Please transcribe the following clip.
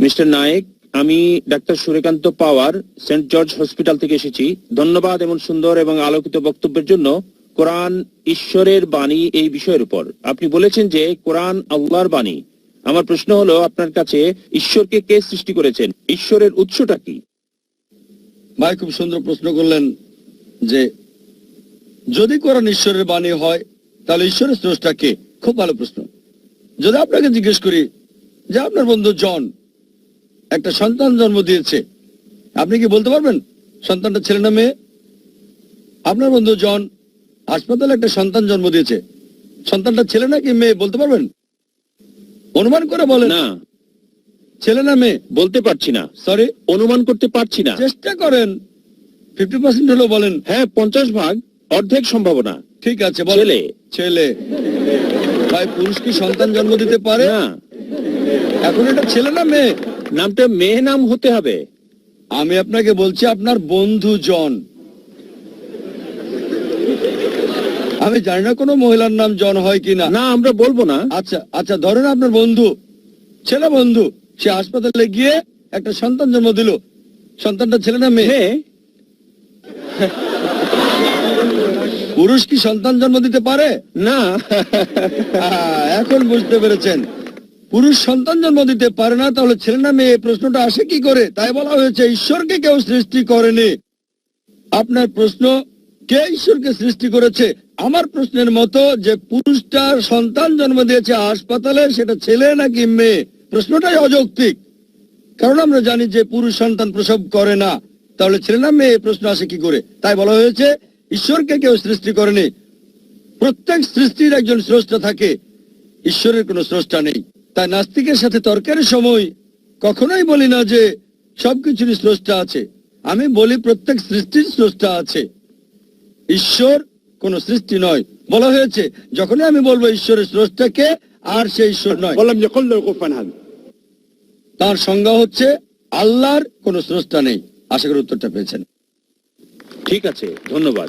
Mister Naik, আমি doctor Suryakanta পাওয়ার, Saint George hospital থেকে এসেছি। ধন্যবাদ এমন সুন্দর এবং আলোকিত বক্তব্যের জন্য। কোরআন ঈশ্বরের বাণী এই বিষয়ের উপর আপনি বলেছেন যে কোরআন আল্লাহর বাণী। আমার প্রশ্ন হলো, আপনার কাছে ঈশ্বরকে কে সৃষ্টি করেছেন? ঈশ্বরের উৎসটা কি? ভাই খুব সুন্দর প্রশ্ন করলেন যে যদি কোরআন ঈশ্বরের বাণী হয় তাহলে ঈশ্বরের স্রষ্টা কে। খুব ভালো প্রশ্ন। যদি আপনাকে জিজ্ঞেস করি যে আপনার বন্ধু জন একটা সন্তান জন্ম দিয়েছে, আপনি কি বলতে পারবেন সন্তানটা ছেলে না মেয়ে? আপনার বন্ধু জন হাসপাতালে একটা সন্তান জন্ম দিয়েছে, সন্তানটা ছেলে নাকি মেয়ে বলতে পারবেন? অনুমান করে বলেন। না, ছেলে না মেয়ে বলতে পারছি না। সরি, অনুমান করতে পারছি না। চেষ্টা করেন, 50% হলো বলেন। হ্যাঁ, 50 ভাগ, অর্ধেক সম্ভাবনা। ঠিক আছে, বলেন। ছেলে। ছেলে। ভাই পুরুষ কি সন্তান জন্ম দিতে পারে? না, এখন এটা ছেলে না মেয়ে? নামটা মেয়ে নাম হতে হবে। আমি আপনাকে বলছি আপনার বন্ধু জন। আমি জানি না কোনো মহিলার নাম জন হয় কিনা। না, আমরা বলবো না। আচ্ছা আচ্ছা, ধরেন আপনার বন্ধু, ছেলে বন্ধু, সে হাসপাতালে গিয়ে একটা সন্তান জন্ম দিল, সন্তানটা ছেলে না মেয়ে? মেয়ে। পুরুষ কি সন্তান জন্ম দিতে পারে? না। এখন বুঝতে পেরেছেন, পুরুষ সন্তান জন্ম দিতে পারে না, তাহলে ছেলে না মেয়ে প্রশ্নটা আসে কি করে? তাই বলা হয়েছে ঈশ্বরকে কেউ সৃষ্টি করেনি। আপনার প্রশ্ন কে ঈশ্বরকে সৃষ্টি করেছে, আমার প্রশ্নের মতো যে পুরুষটা সন্তান জন্ম দিয়েছে হাসপাতালে সেটা ছেলে নাকি মেয়ে, প্রশ্নটাই অযৌক্তিক। কারণ আমরা জানি যে পুরুষ সন্তান প্রসব করে না, তাহলে ছেলে না মেয়ে প্রশ্ন আসে কি করে? তাই বলা হয়েছে ঈশ্বরকে কেউ সৃষ্টি করেনি। প্রত্যেক সৃষ্টির একজন স্রষ্টা থাকে, ঈশ্বরের কোনো স্রষ্টা নেই। তাই নাস্তিকের সাথে তর্কের সময় কখনোই বলি না যে সবকিছুরই স্রষ্টা আছে, আমি বলি প্রত্যেক সৃষ্টির স্রষ্টা আছে, ঈশ্বর কোন সৃষ্টি নয়। বলা হয়েছে যখনই আমি বলবো ঈশ্বরের স্রষ্টাকে, আর সে ঈশ্বর নয়। তার সংজ্ঞা হচ্ছে আল্লাহর কোন স্রষ্টা নেই। আশা করি উত্তরটা পেয়েছেন। ঠিক আছে, ধন্যবাদ।